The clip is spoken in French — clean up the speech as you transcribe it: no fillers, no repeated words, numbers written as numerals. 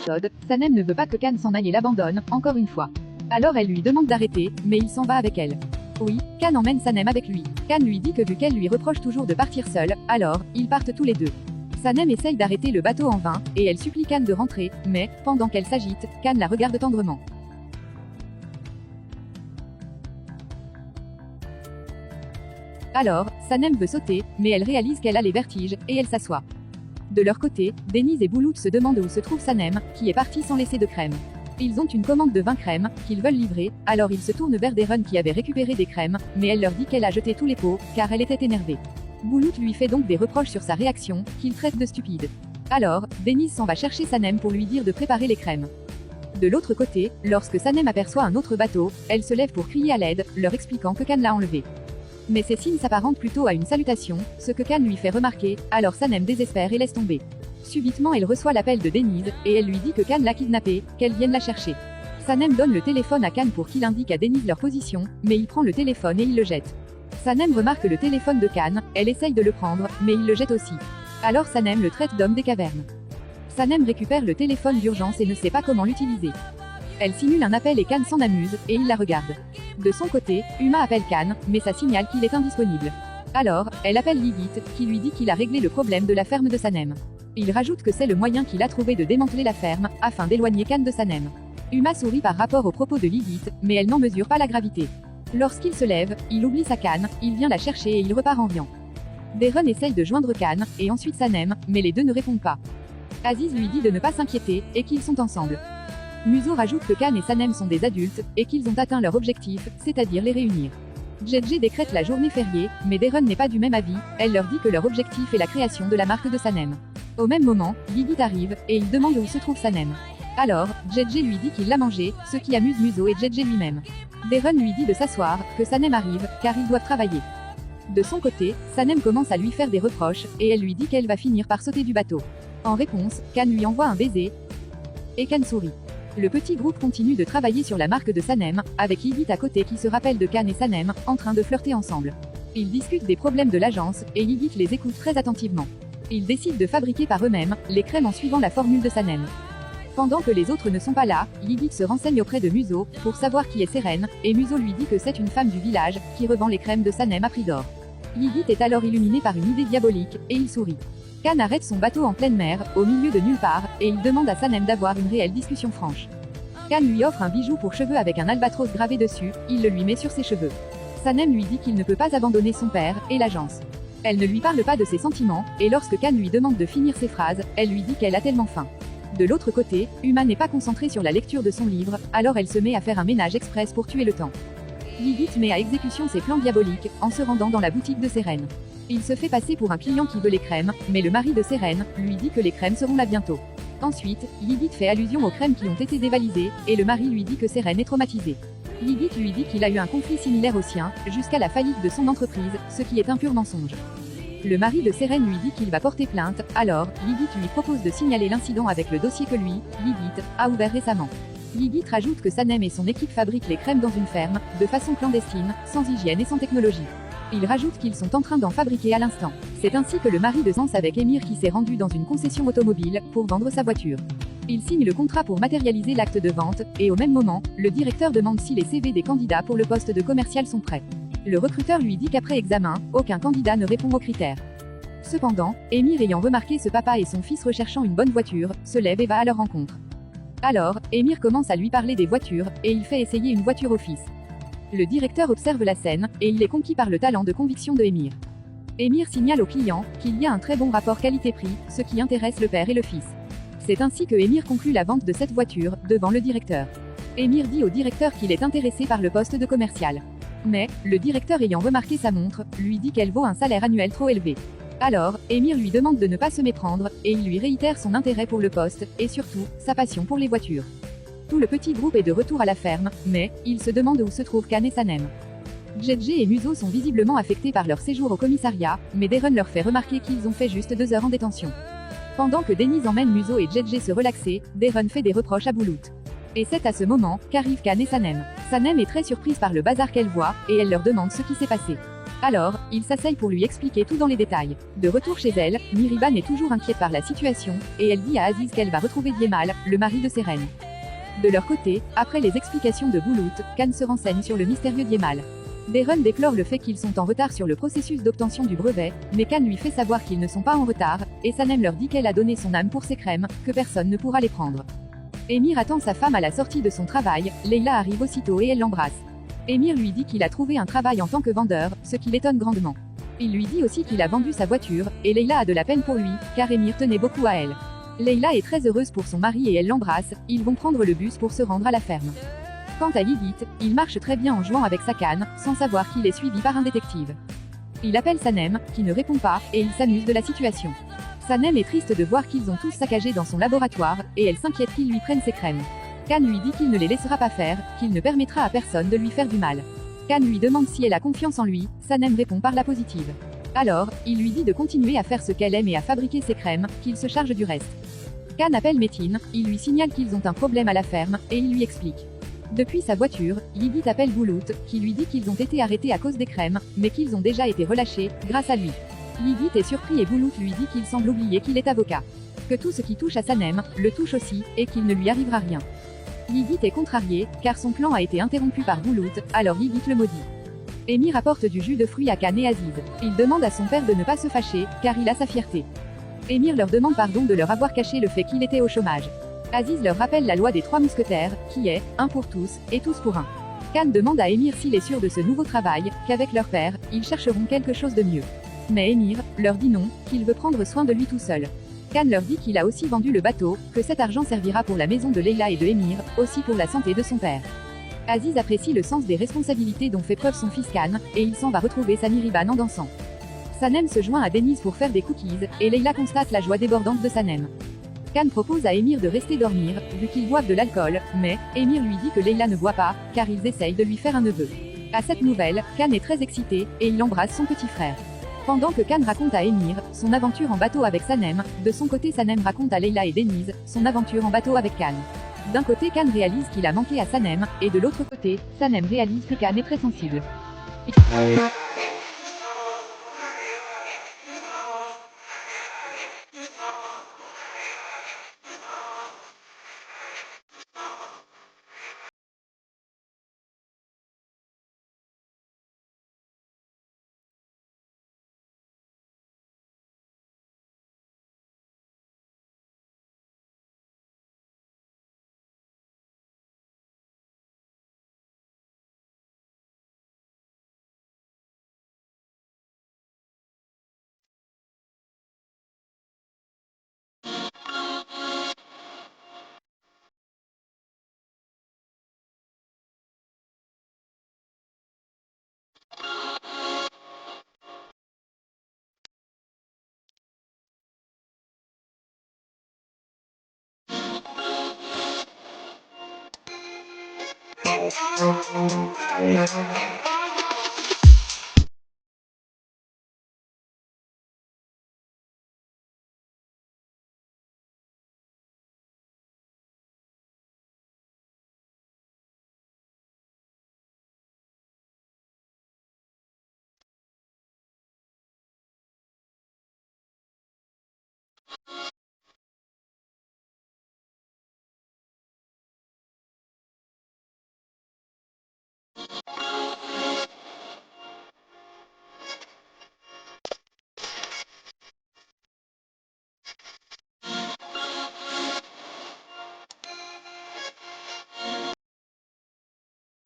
épisode, Sanem ne veut pas que Khan s'en aille et l'abandonne, encore une fois. Alors elle lui demande d'arrêter, mais il s'en va avec elle. Oui, Khan emmène Sanem avec lui. Khan lui dit que vu qu'elle lui reproche toujours de partir seule, alors, ils partent tous les deux. Sanem essaye d'arrêter le bateau en vain, et elle supplie Khan de rentrer, mais, pendant qu'elle s'agite, Khan la regarde tendrement. Alors, Sanem veut sauter, mais elle réalise qu'elle a les vertiges, et elle s'assoit. De leur côté, Denise et Boulout se demandent où se trouve Sanem, qui est partie sans laisser de crème. Ils ont une commande de 20 crèmes, qu'ils veulent livrer, alors ils se tournent vers Darren qui avait récupéré des crèmes, mais elle leur dit qu'elle a jeté tous les pots, car elle était énervée. Boulout lui fait donc des reproches sur sa réaction, qu'il traite de stupide. Alors, Denise s'en va chercher Sanem pour lui dire de préparer les crèmes. De l'autre côté, lorsque Sanem aperçoit un autre bateau, elle se lève pour crier à l'aide, leur expliquant que Khan l'a enlevé. Mais ces signes s'apparentent plutôt à une salutation, ce que Khan lui fait remarquer, alors Sanem désespère et laisse tomber. Subitement elle reçoit l'appel de Denise, et elle lui dit que Khan l'a kidnappée, qu'elle vienne la chercher. Sanem donne le téléphone à Khan pour qu'il indique à Denise leur position, mais il prend le téléphone et il le jette. Sanem remarque le téléphone de Khan, elle essaye de le prendre, mais il le jette aussi. Alors Sanem le traite d'homme des cavernes. Sanem récupère le téléphone d'urgence et ne sait pas comment l'utiliser. Elle simule un appel et Khan s'en amuse, et il la regarde. De son côté, Uma appelle Khan, mais ça signale qu'il est indisponible. Alors, elle appelle Lilith, qui lui dit qu'il a réglé le problème de la ferme de Sanem. Il rajoute que c'est le moyen qu'il a trouvé de démanteler la ferme, afin d'éloigner Khan de Sanem. Uma sourit par rapport aux propos de Lilith, mais elle n'en mesure pas la gravité. Lorsqu'il se lève, il oublie sa canne, il vient la chercher et il repart en riant. Darren essaye de joindre Khan, et ensuite Sanem, mais les deux ne répondent pas. Aziz lui dit de ne pas s'inquiéter, et qu'ils sont ensemble. Muzo rajoute que Khan et Sanem sont des adultes, et qu'ils ont atteint leur objectif, c'est-à-dire les réunir. JJ décrète la journée fériée, mais Darren n'est pas du même avis, elle leur dit que leur objectif est la création de la marque de Sanem. Au même moment, Lilith arrive, et il demande où se trouve Sanem. Alors, JJ lui dit qu'il l'a mangé, ce qui amuse Muzo et JJ lui-même. Darren lui dit de s'asseoir, que Sanem arrive, car ils doivent travailler. De son côté, Sanem commence à lui faire des reproches, et elle lui dit qu'elle va finir par sauter du bateau. En réponse, Khan lui envoie un baiser, et Khan sourit. Le petit groupe continue de travailler sur la marque de Sanem, avec Lilith à côté qui se rappelle de Khan et Sanem, en train de flirter ensemble. Ils discutent des problèmes de l'agence, et Lilith les écoute très attentivement. Ils décident de fabriquer par eux-mêmes, les crèmes en suivant la formule de Sanem. Pendant que les autres ne sont pas là, Lilith se renseigne auprès de Muzo, pour savoir qui est Seren, et Muzo lui dit que c'est une femme du village, qui revend les crèmes de Sanem à prix d'or. Lilith est alors illuminée par une idée diabolique, et il sourit. Khan arrête son bateau en pleine mer, au milieu de nulle part, et il demande à Sanem d'avoir une réelle discussion franche. Khan lui offre un bijou pour cheveux avec un albatros gravé dessus, il le lui met sur ses cheveux. Sanem lui dit qu'il ne peut pas abandonner son père, et l'agence. Elle ne lui parle pas de ses sentiments, et lorsque Khan lui demande de finir ses phrases, elle lui dit qu'elle a tellement faim. De l'autre côté, Uma n'est pas concentrée sur la lecture de son livre, alors elle se met à faire un ménage express pour tuer le temps. Lilith met à exécution ses plans diaboliques, en se rendant dans la boutique de Seren. Il se fait passer pour un client qui veut les crèmes, mais le mari de Seren lui dit que les crèmes seront là bientôt. Ensuite, Lilith fait allusion aux crèmes qui ont été dévalisées, et le mari lui dit que Seren est traumatisé. Lilith lui dit qu'il a eu un conflit similaire au sien, jusqu'à la faillite de son entreprise, ce qui est un pur mensonge. Le mari de Seren lui dit qu'il va porter plainte, alors, Lilith lui propose de signaler l'incident avec le dossier que lui, Lilith, a ouvert récemment. Lilith rajoute que Sanem et son équipe fabriquent les crèmes dans une ferme, de façon clandestine, sans hygiène et sans technologie. Il rajoute qu'ils sont en train d'en fabriquer à l'instant. C'est ainsi que le mari de Zance avec Emir qui s'est rendu dans une concession automobile, pour vendre sa voiture. Il signe le contrat pour matérialiser l'acte de vente, et au même moment, le directeur demande si les CV des candidats pour le poste de commercial sont prêts. Le recruteur lui dit qu'après examen, aucun candidat ne répond aux critères. Cependant, Emir ayant remarqué ce papa et son fils recherchant une bonne voiture, se lève et va à leur rencontre. Alors, Emir commence à lui parler des voitures, et il fait essayer une voiture au fils. Le directeur observe la scène, et il est conquis par le talent de conviction de Emir. Emir signale au client qu'il y a un très bon rapport qualité-prix, ce qui intéresse le père et le fils. C'est ainsi que Emir conclut la vente de cette voiture, devant le directeur. Emir dit au directeur qu'il est intéressé par le poste de commercial. Mais, le directeur ayant remarqué sa montre, lui dit qu'elle vaut un salaire annuel trop élevé. Alors, Emir lui demande de ne pas se méprendre, et il lui réitère son intérêt pour le poste, et surtout, sa passion pour les voitures. Tout le petit groupe est de retour à la ferme, mais, il se demande où se trouvent Khan et Sanem. JJ et Muzo sont visiblement affectés par leur séjour au commissariat, mais Darren leur fait remarquer qu'ils ont fait juste 2 heures en détention. Pendant que Denise emmène Muzo et JJ se relaxer, Darren fait des reproches à Boulout. Et c'est à ce moment qu'arrivent Khan et Sanem. Sanem est très surprise par le bazar qu'elle voit, et elle leur demande ce qui s'est passé. Alors, ils s'asseyent pour lui expliquer tout dans les détails. De retour chez elle, Mihriban est toujours inquiète par la situation, et elle dit à Aziz qu'elle va retrouver Diemal, le mari de Seren. De leur côté, après les explications de Boulout, Khan se renseigne sur le mystérieux Diemal. Deren déplore le fait qu'ils sont en retard sur le processus d'obtention du brevet, mais Khan lui fait savoir qu'ils ne sont pas en retard, et Sanem leur dit qu'elle a donné son âme pour ces crèmes, que personne ne pourra les prendre. Émir attend sa femme à la sortie de son travail, Leila arrive aussitôt et elle l'embrasse. Émir lui dit qu'il a trouvé un travail en tant que vendeur, ce qui l'étonne grandement. Il lui dit aussi qu'il a vendu sa voiture, et Leila a de la peine pour lui, car Émir tenait beaucoup à elle. Leila est très heureuse pour son mari et elle l'embrasse, ils vont prendre le bus pour se rendre à la ferme. Quant à Yigit, il marche très bien en jouant avec sa canne, sans savoir qu'il est suivi par un détective. Il appelle Sanem, qui ne répond pas, et il s'amuse de la situation. Sanem est triste de voir qu'ils ont tous saccagé dans son laboratoire, et elle s'inquiète qu'ils lui prennent ses crèmes. Khan lui dit qu'il ne les laissera pas faire, qu'il ne permettra à personne de lui faire du mal. Khan lui demande si elle a confiance en lui, Sanem répond par la positive. Alors, il lui dit de continuer à faire ce qu'elle aime et à fabriquer ses crèmes, qu'il se charge du reste. Khan appelle Métine, il lui signale qu'ils ont un problème à la ferme, et il lui explique. Depuis sa voiture, Yigit appelle Boulout, qui lui dit qu'ils ont été arrêtés à cause des crèmes, mais qu'ils ont déjà été relâchés, grâce à lui. Yigit est surpris et Boulout lui dit qu'il semble oublier qu'il est avocat. Que tout ce qui touche à Sanem, le touche aussi, et qu'il ne lui arrivera rien. Yigit est contrarié, car son plan a été interrompu par Boulout, alors Yigit le maudit. Émir apporte du jus de fruits à Khan et Aziz. Il demande à son père de ne pas se fâcher, car il a sa fierté. Émir leur demande pardon de leur avoir caché le fait qu'il était au chômage. Aziz leur rappelle la loi des 3 mousquetaires, qui est, un pour tous, et tous pour un. Khan demande à Émir s'il est sûr de ce nouveau travail, qu'avec leur père, ils chercheront quelque chose de mieux. Mais Émir leur dit non, qu'il veut prendre soin de lui tout seul. Khan leur dit qu'il a aussi vendu le bateau, que cet argent servira pour la maison de Leila et de Émir, aussi pour la santé de son père. Aziz apprécie le sens des responsabilités dont fait preuve son fils Khan, et il s'en va retrouver sa Mihriban en dansant. Sanem se joint à Denise pour faire des cookies, et Leila constate la joie débordante de Sanem. Khan propose à Émir de rester dormir, vu qu'ils boivent de l'alcool, mais Émir lui dit que Leila ne boit pas, car ils essayent de lui faire un neveu. À cette nouvelle, Khan est très excité, et il embrasse son petit frère. Pendant que Khan raconte à Émir son aventure en bateau avec Sanem, de son côté Sanem raconte à Leila et Denise son aventure en bateau avec Khan. D'un côté Khan réalise qu'il a manqué à Sanem, et de l'autre côté, Sanem réalise que Khan est très sensible.